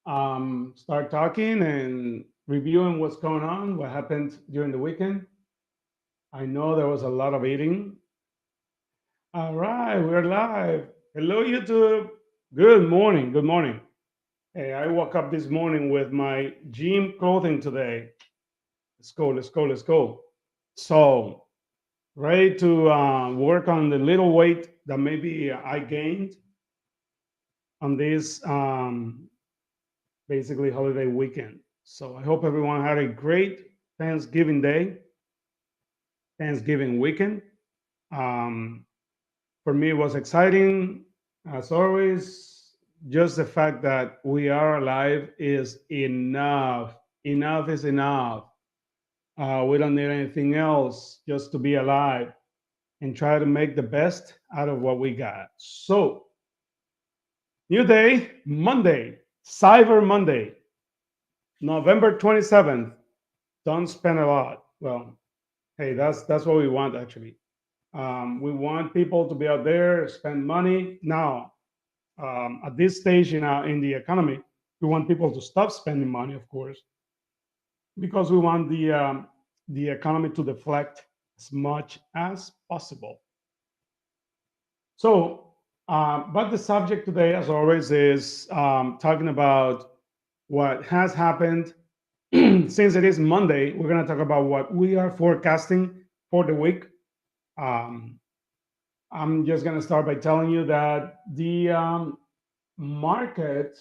start talking and reviewing what's going on, what happened during the weekend. I know there was a lot of eating. All right, we're live. Hello, YouTube. Good morning. Good morning. Hey, I woke up this morning with my gym clothing today. Let's go. Let's go. Let's go. So, ready to work on the little weight that maybe I gained on this basically holiday weekend. So I hope everyone had a great Thanksgiving Day, Thanksgiving weekend. Um, for me, it was exciting as always. Just the fact that we are alive is enough. Enough is enough. We don't need anything else just to be alive and try to make the best out of what we got. So, new day, Monday, Cyber Monday, November 27th. Don't spend a lot. Well, hey, that's what we want actually. We want people to be out there, spend money. Now, at this stage in the economy, we want people to stop spending money, of course, because we want the economy to deflect as much as possible. So, but the subject today, as always, is talking about what has happened. Since it is Monday, we're going to talk about what we are forecasting for the week. Um, I'm just going to start by telling you that the market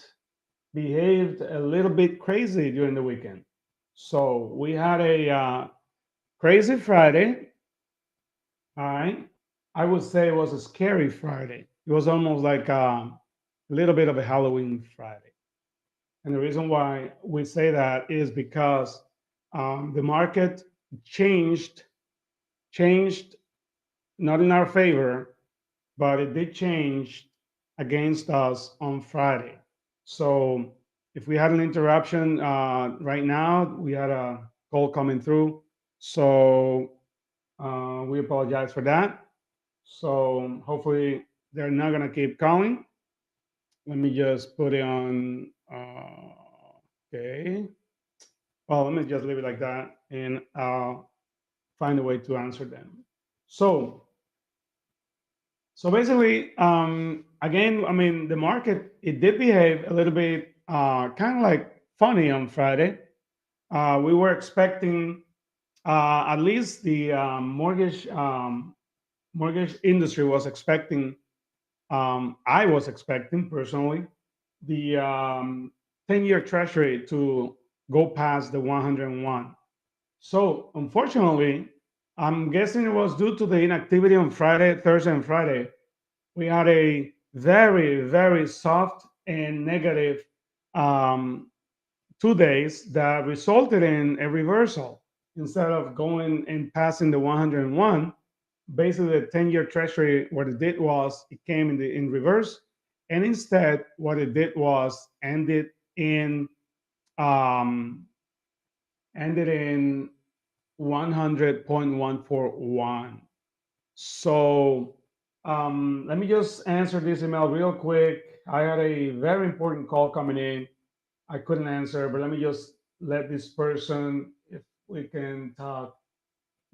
behaved a little bit crazy during the weekend. So we had a crazy Friday. All right. I would say it was a scary Friday. It was almost like a little bit of a Halloween Friday. And the reason why we say that is because the market changed, changed not in our favor, but it did change against us on Friday. So if we had an interruption right now, we had a call coming through. So we apologize for that. So hopefully they're not going to keep calling. Let me just put it on. Okay. Well, let me just leave it like that and I'll find a way to answer them. So So basically, again, I mean, the market it did behave a little bit kind of like funny on Friday. We were expecting at least the mortgage industry was expecting. I was expecting personally the 10-year Treasury to go past the 101. So unfortunately, I'm guessing it was due to the inactivity on Friday, Thursday, and Friday. We had a very, very soft and negative um, 2 days that resulted in a reversal. Instead of going and passing the 101, basically the 10-year treasury, what it did was it came in reverse. And instead, what it did was in um, ended in 100.141. So let me just answer this email real quick. I had a very important call coming in. I couldn't answer, but let me just let this person, if we can talk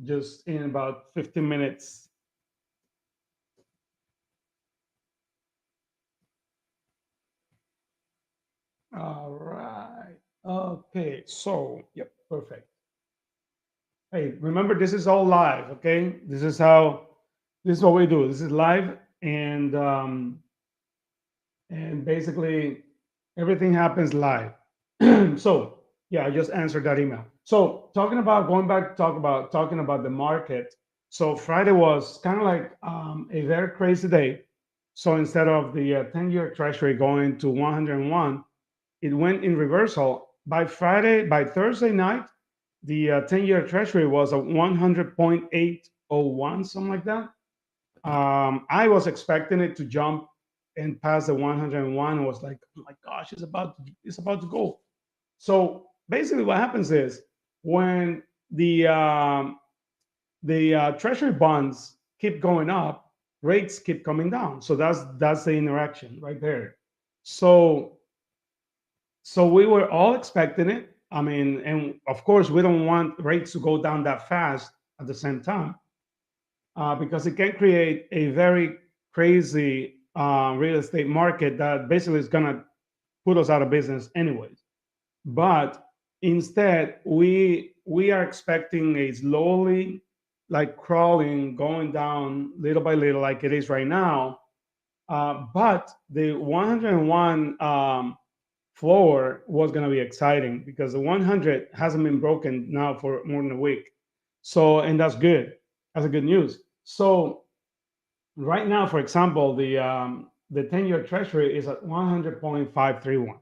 just in about 15 minutes. All right. Okay. So, yep, perfect. Hey, remember, this is all live, okay? This is what we do. This is live, and basically everything happens live. So yeah, I just answered that email. So talking about going back to talking about the market. So Friday was kind of like a very crazy day. So instead of the 10-year treasury going to 101, it went in reversal. By Thursday night, the 10-year treasury was at 100.801, something like that. I was expecting it to jump and pass the 101. I was like, oh my gosh, it's about to go. So basically, what happens is when the treasury bonds keep going up, rates keep coming down. So that's the interaction right there. So So we were all expecting it. I mean, and of course, we don't want rates to go down that fast at the same time, because it can create a very crazy real estate market that basically is going to put us out of business anyways. But instead, we are expecting a slowly, like crawling, going down little by little, like it is right now. But the 101 floor was going to be exciting because the 100 hasn't been broken now for more than a week. So, and that's good. That's a good news. So, right now, for example, the 10-year Treasury is at 100.531,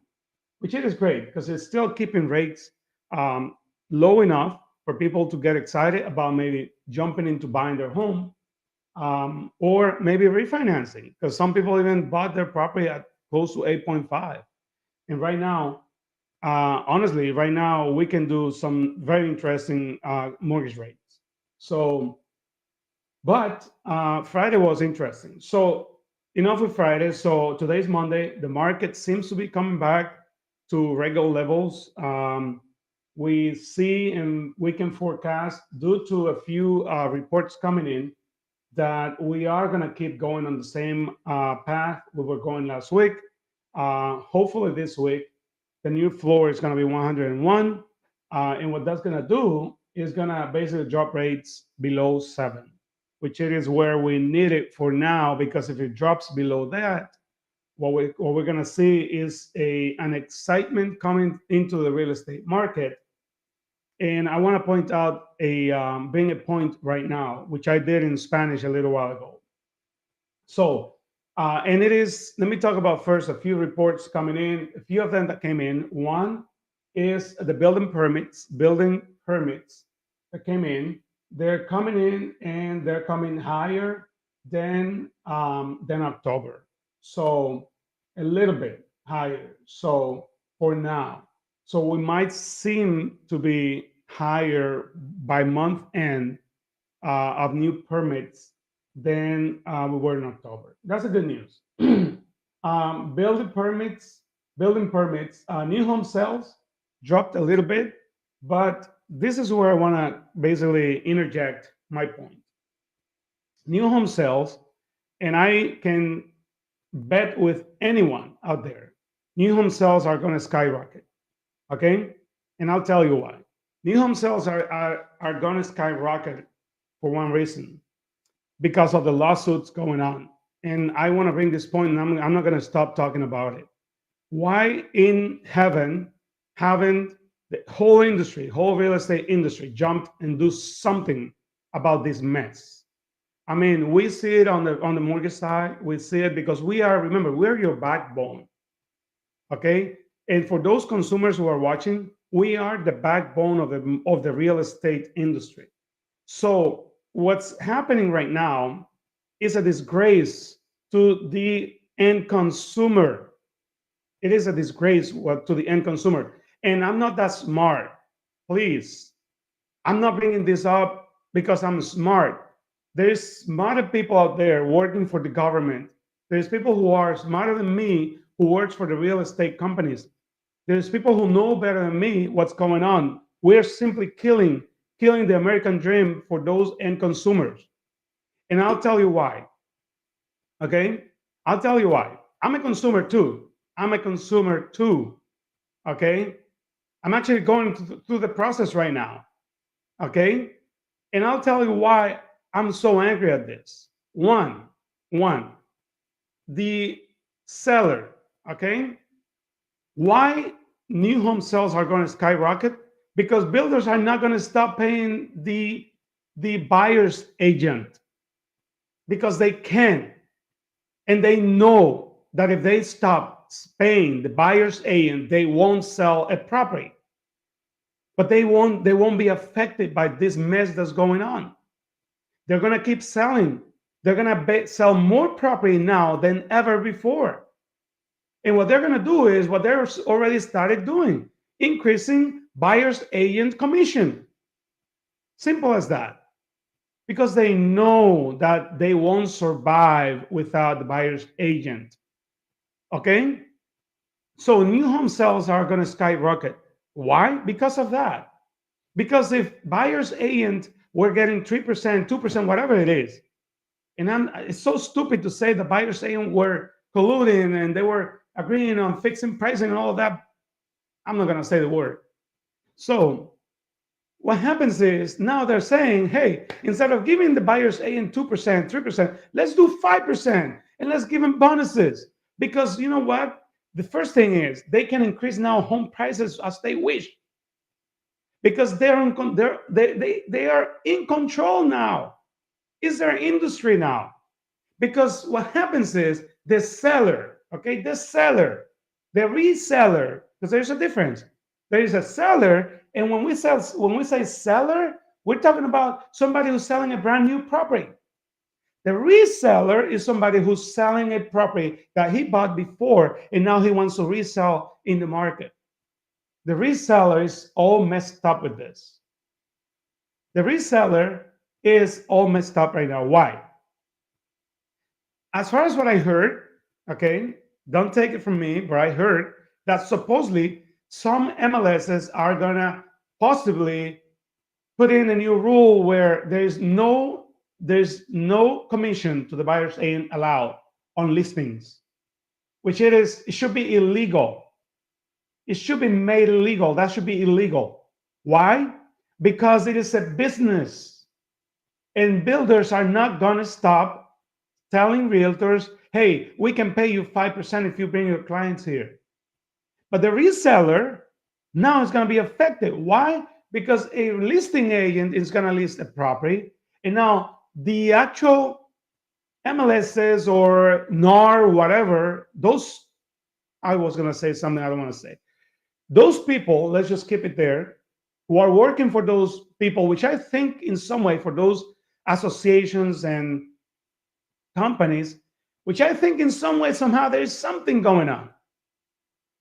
which it is great because it's still keeping rates um, low enough for people to get excited about maybe jumping into buying their home, or maybe refinancing, because some people even bought their property at close to 8.5. And right now, honestly, right now we can do some very interesting mortgage rates. So, but Friday was interesting. So enough with Friday. So today's Monday. The market seems to be coming back to regular levels. We see and we can forecast, due to a few reports coming in, that we are going to keep going on the same path we were going last week. Hopefully this week, the new floor is going to be 101. And what that's going to do is going to basically drop rates below 7, which it is where we need it for now, because if it drops below that, what we're going to see is an excitement coming into the real estate market. And I want to point out bring a point right now, which I did in Spanish a little while ago. So, and it is, let me talk about first a few reports coming in, a few of them that came in. One is the building permits that came in. They're coming in and they're coming higher than October. So a little bit higher. So for now, so we might seem to be higher by month end of new permits than we were in October. That's a good news. Building permits, new home sales dropped a little bit, but this is where I want to basically interject my point. New home sales, and I can bet with anyone out there, new home sales are going to skyrocket. Okay, and I'll tell you why. New home sales are going to skyrocket for one reason, because of the lawsuits going on. And I want to bring this point, and I'm not going to stop talking about it. Why in heaven haven't the whole industry, whole real estate industry, jumped and do something about this mess? I mean, we see it on the mortgage side. We see it because we are, remember, we're your backbone. Okay, and for those consumers who are watching, we are the backbone of the real estate industry. So what's happening right now is a disgrace to the end consumer. It is a disgrace to the end consumer. And I'm not that smart. Please, I'm not bringing this up because I'm smart. There's smarter people out there working for the government. There's people who are smarter than me who works for the real estate companies. There's people who know better than me what's going on. We're simply killing the American dream for those end consumers. And I'll tell you why. Okay? I'll tell you why. I'm a consumer too. I'm a consumer too. Okay? I'm actually going through the process right now. Okay? And I'll tell you why I'm so angry at this. One, the seller. Okay? Why new home sales are going to skyrocket? Because builders are not going to stop paying the buyer's agent, because they can, and they know that if they stop paying the buyer's agent, they won't sell a property. But they won't be affected by this mess that's going on. They're going to keep selling. They're going to sell more property now than ever before. And what they're going to do is what they're already started doing, increasing buyer's agent commission. Simple as that. Because they know that they won't survive without the buyer's agent. Okay? So new home sales are going to skyrocket. Why? Because of that. Because if buyers agent were getting 3%, 2%, whatever it is, and it's so stupid to say the buyers agent were colluding and they were agreeing on fixing pricing and all of that. I'm not going to say the word. So what happens is now they're saying, hey, instead of giving the buyers agent 2%, 3%, let's do 5% and let's give them bonuses. Because you know what? The first thing is they can increase now home prices as they wish because they are in control now. It's their industry now. Because what happens is the seller, okay, the reseller, because there's a difference. There is a seller, and when we say seller, we're talking about somebody who's selling a brand new property. The reseller is somebody who's selling a property that he bought before and now he wants to resell in the market. The reseller is all messed up with this. The reseller is all messed up right now. Why? As far as what I heard, okay, don't take it from me, but I heard that supposedly some MLSs are gonna possibly put in a new rule where there's no commission to the buyer's agent allowed on listings, which it should be illegal. It should be made illegal. That should be illegal. Why? Because it is a business, and builders are not gonna stop telling realtors, hey, we can pay you 5% if you bring your clients here. But the reseller now is going to be affected. Why? Because a listing agent is going to list a property, and now the actual MLSs or NAR, whatever, those, I was going to say something I don't want to say. Those people, let's just keep it there, who are working for those people, which I think in some way for those associations and companies, which I think in some way, somehow, there is something going on.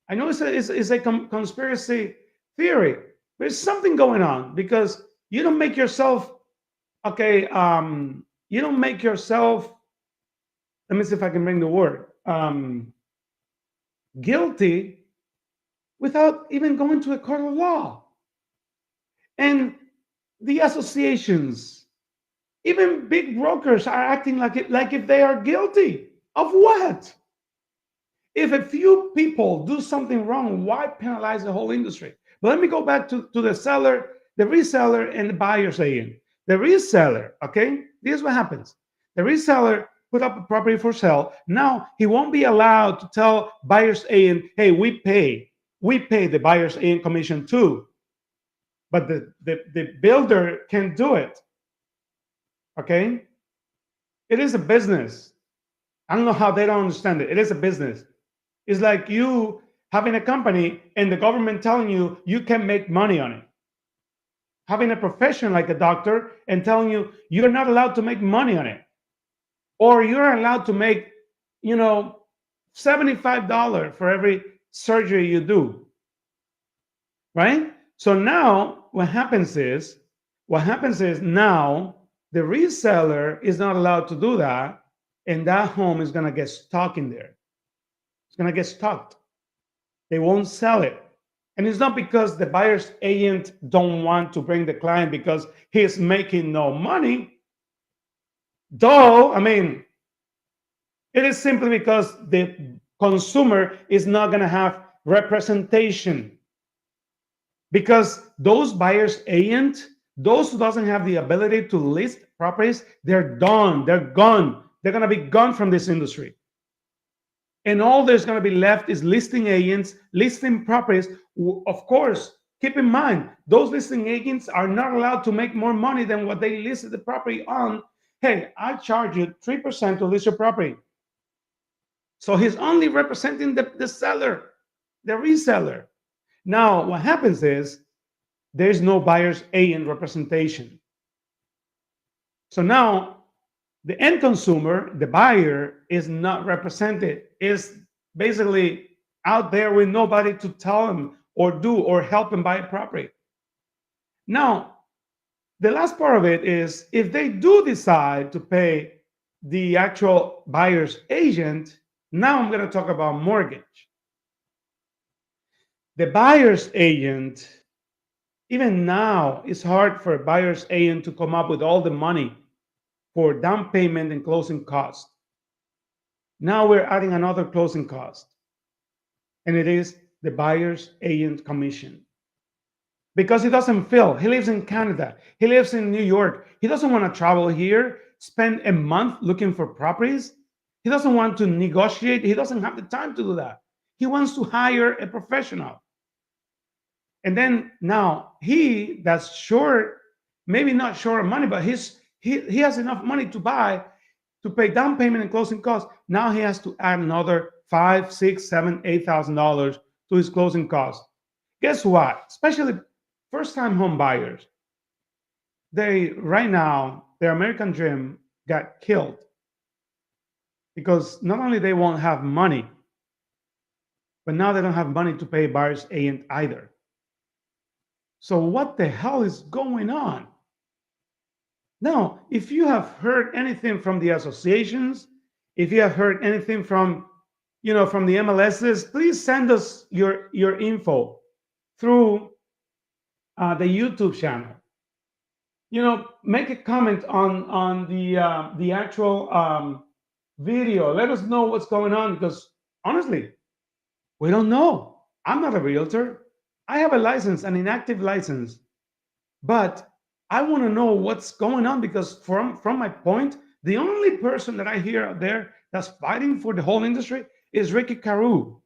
I know it's a conspiracy theory, but there's something going on because you don't make yourself, okay, you don't make yourself, let me see if I can bring the word, guilty without even going to a court of law. And the associations, even big brokers are acting like if they are guilty of what? If a few people do something wrong, why penalize the whole industry? But let me go back to the seller, the reseller, and the buyer's agent. The reseller, okay, this is what happens. The reseller put up a property for sale. Now he won't be allowed to tell buyer's agent, hey, we pay the buyer's agent commission too. But the builder can do it. Okay? It is a business. I don't know how they don't understand it. It is a business. It's like you having a company and the government telling you you can make money on it. Having a profession like a doctor and telling you you're not allowed to make money on it. Or you're allowed to make, you know, $75 for every surgery you do. Right? So now what happens is now the reseller is not allowed to do that, and that home is gonna get stuck in there. It's gonna get stuck. They won't sell it. And it's not because the buyer's agent don't want to bring the client because he's making no money. Though, I mean, it is simply because the consumer is not going to have representation. Because those buyer's agent, those who doesn't have the ability to list properties, they're done. They're gone. They're going to be gone from this industry. And all there's going to be left is listing agents, listing properties. Of course, keep in mind, those listing agents are not allowed to make more money than what they listed the property on. Hey, I charge you 3% to list your property. So he's only representing the seller, the reseller. Now, what happens is there's no buyer's agent representation. So now the end consumer, the buyer, is not represented, is basically out there with nobody to tell him or do or help him buy a property. Now, the last part of it is if they do decide to pay the actual buyer's agent, now I'm going to talk about mortgage. The buyer's agent, even now, it's hard for a buyer's agent to come up with all the money for down payment and closing costs. Now we're adding another closing cost, and it is the buyer's agent commission. Because he doesn't feel, he lives in Canada, he lives in New York, he doesn't want to travel here, spend a month looking for properties. He doesn't want to negotiate, he doesn't have the time to do that. He wants to hire a professional. And then now he that's short, maybe not short of money, but he has enough money to buy, to pay down payment and closing costs. Now he has to add another five, six, seven, $8,000 to his closing costs. Guess what? Especially first-time home buyers, they right now their American dream got killed because not only they won't have money, but now they don't have money to pay buyer's agent either. So what the hell is going on? Now, if you have heard anything from the associations, if you have heard anything from, from the MLSs, please send us your info through the YouTube channel. Make a comment on the actual video. Let us know what's going on because honestly, we don't know. I'm not a realtor. I have a license, an inactive license, but I want to know what's going on because from my point, the only person that I hear out there that's fighting for the whole industry is Ricky Carew,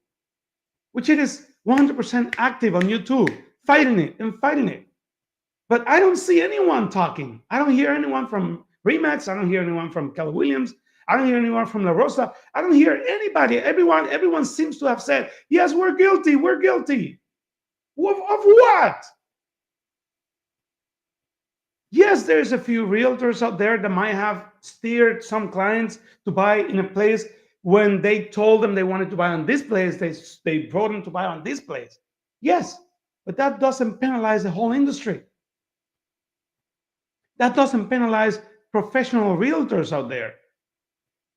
which it is 100% active on YouTube, fighting it and fighting it. But I don't see anyone talking. I don't hear anyone from Remax. I don't hear anyone from Keller Williams. I don't hear anyone from La Rosa. I don't hear anybody. Everyone seems to have said, yes, we're guilty. We're guilty. Of what? Yes, there's a few realtors out there that might have steered some clients to buy in a place when they told them they wanted to buy on this place. They brought them to buy on this place. Yes, but that doesn't penalize the whole industry. That doesn't penalize professional realtors out there.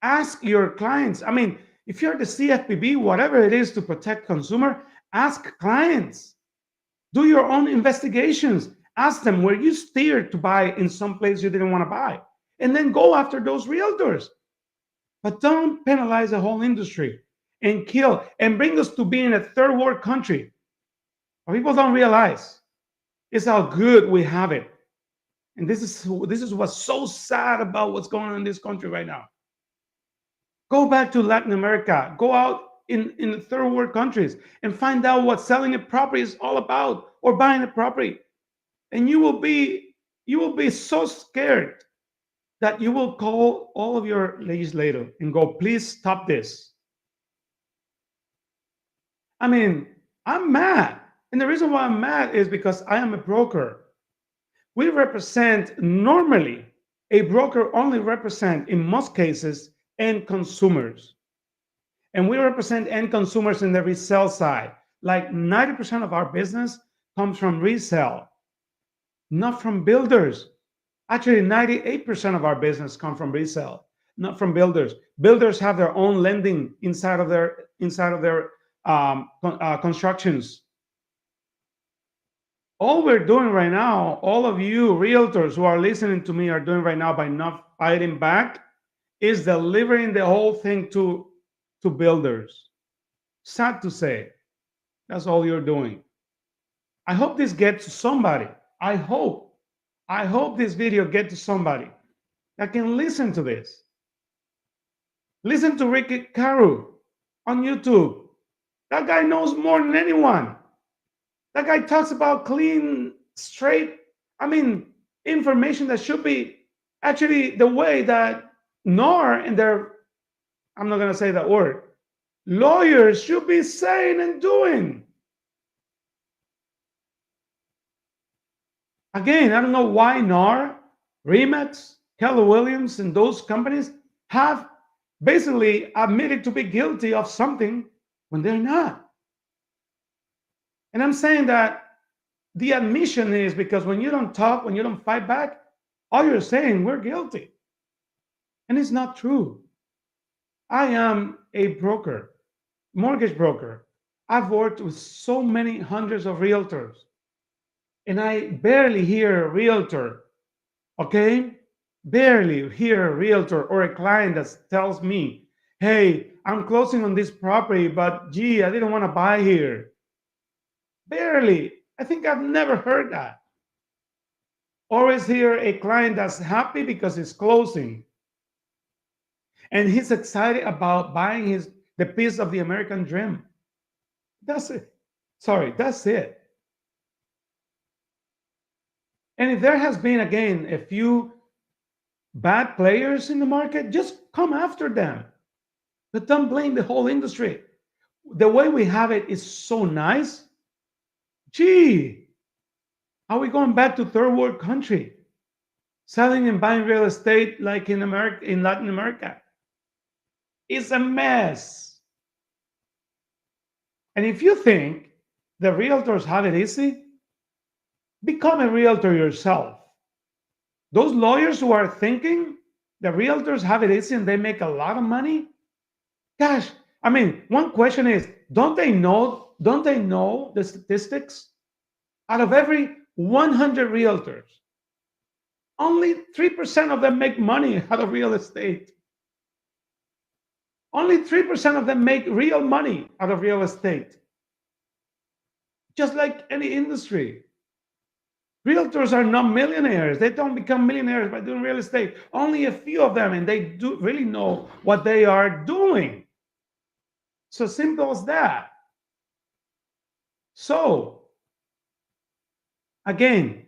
Ask your clients. I mean, if you're the CFPB, whatever it is to protect consumer, ask clients. Do your own investigations. Ask them where you steered to buy in some place you didn't want to buy. And then go after those realtors. But don't penalize the whole industry and kill and bring us to being a third world country. What people don't realize is how good we have it. And this is what's so sad about what's going on in this country right now. Go back to Latin America. Go out in the third world countries and find out what selling a property is all about or buying a property. And you will be so scared that you will call all of your legislators and go, please stop this. I mean, I'm mad. And the reason why I'm mad is because I am a broker. We represent normally, a broker only represent in most cases end consumers. And we represent end consumers in the resale side. Like 90% of our business comes from resale, not from builders. Actually, 98% of our business comes from resale, not from builders. Builders have their own lending inside of their constructions. All we're doing right now, all of you realtors who are listening to me are doing right now by not fighting back, is delivering the whole thing to builders. Sad to say, that's all you're doing. I hope this gets to somebody. I hope this video gets to somebody that can listen to this. Listen to Ricky Carew on YouTube. That guy knows more than anyone. That guy talks about clean, straight, information that should be actually the way that NAR and their, I'm not going to say that word, lawyers should be saying and doing. Again, I don't know why NAR, Remax, Keller Williams, and those companies have basically admitted to be guilty of something when they're not. And I'm saying that the admission is because when you don't talk, when you don't fight back, all you're saying, we're guilty. And it's not true. I am a broker, mortgage broker. I've worked with so many hundreds of realtors, and I barely hear a realtor, okay? Barely hear a realtor or a client that tells me, hey, I'm closing on this property, but gee, I didn't want to buy here. Barely. I think I've never heard that. Always hear a client that's happy because it's closing and he's excited about buying the piece of the American dream. That's it. Sorry, that's it. And if there has been again a few bad players in the market, just come after them. But don't blame the whole industry. The way we have it is so nice. Gee, are we going back to third world country? Selling and buying real estate like in America, in Latin America. It's a mess. And if you think the realtors have it easy, become a realtor yourself. Those lawyers who are thinking the realtors have it easy and they make a lot of money, gosh, I mean, one question is, don't they know the statistics? Out of every 100 realtors, only 3% of them make money out of real estate. Only 3% of them make real money out of real estate. Just like any industry. Realtors are not millionaires. They don't become millionaires by doing real estate. Only a few of them, and they do really know what they are doing. So simple as that. So, again,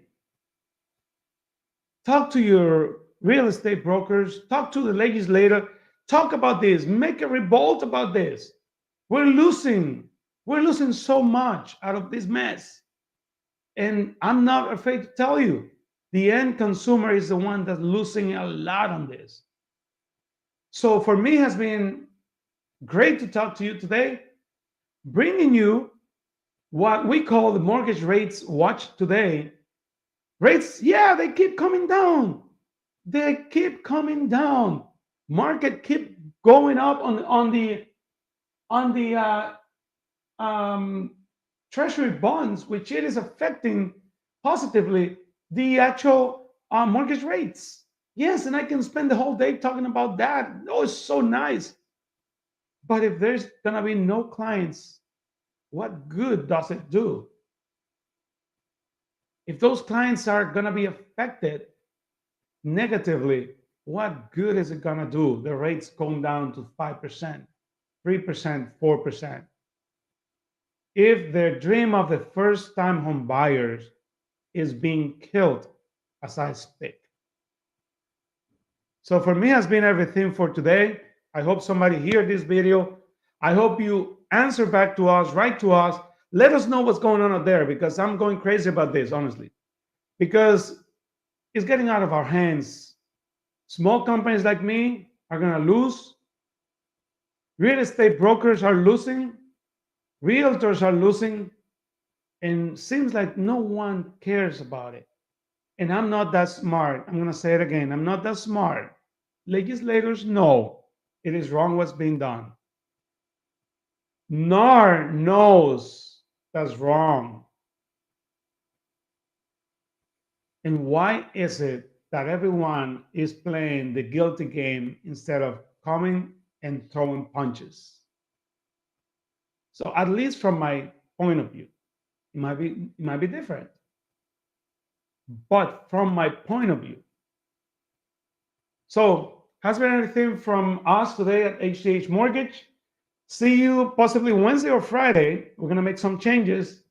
talk to your real estate brokers, talk to the legislator, talk about this, make a revolt about this. We're losing. We're losing so much out of this mess. And I'm not afraid to tell you, the end consumer is the one that's losing a lot on this. So for me, it has been great to talk to you today, bringing you what we call the mortgage rates watch today. Rates, yeah, they keep coming down. They keep coming down. Market keep going up on the um, treasury bonds, which it is affecting positively the actual mortgage rates. Yes, and I can spend the whole day talking about that. Oh, it's so nice. But if there's gonna be no clients, what good does it do? If those clients are gonna be affected negatively, what good is it gonna do? The rates going down to 5%, 3%, 4%. If the dream of the first time home buyers is being killed as I speak. So for me, has been everything for today. I hope somebody hear this video. I hope you answer back to us, write to us. Let us know what's going on out there because I'm going crazy about this, honestly, because it's getting out of our hands. Small companies like me are going to lose. Real estate brokers are losing. Realtors are losing. And seems like no one cares about it. And I'm not that smart. I'm going to say it again. I'm not that smart. Legislators know it is wrong what's being done. NAR knows that's wrong. And why is it that everyone is playing the guilty game instead of coming and throwing punches? So at least from my point of view, it might be different. But from my point of view, so has been anything from us today at HDH Mortgage. See you possibly Wednesday or Friday. We're going to make some changes.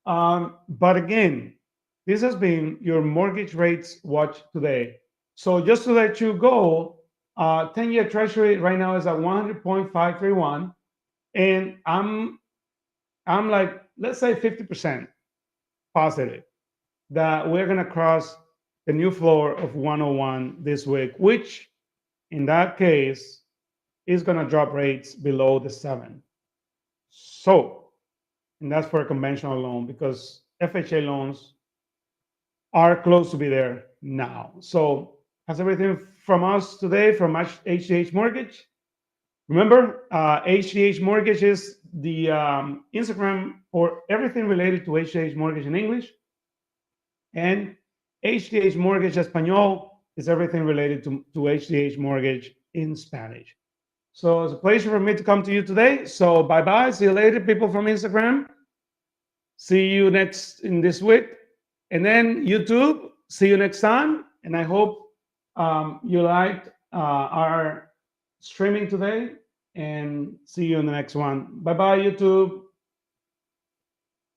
But again, this has been your mortgage rates watch today. So just to let you go, 10-year treasury right now is at 100.531. And I'm like, let's say 50% positive that we're going to cross the new floor of 101 this week, which in that case is going to drop rates below the 7. So, and that's for a conventional loan because FHA loans are close to be there now. So that's everything from us today from HDH Mortgage. Remember, HDH Mortgage is the Instagram for everything related to HDH Mortgage in English, and HDH Mortgage Espanol is everything related to HDH Mortgage in Spanish. So it's a pleasure for me to come to you today. So bye bye. See you later, people from Instagram. See you next in this week. And then YouTube, see you next time. And I hope you liked our streaming today. And see you in the next one. Bye bye, YouTube.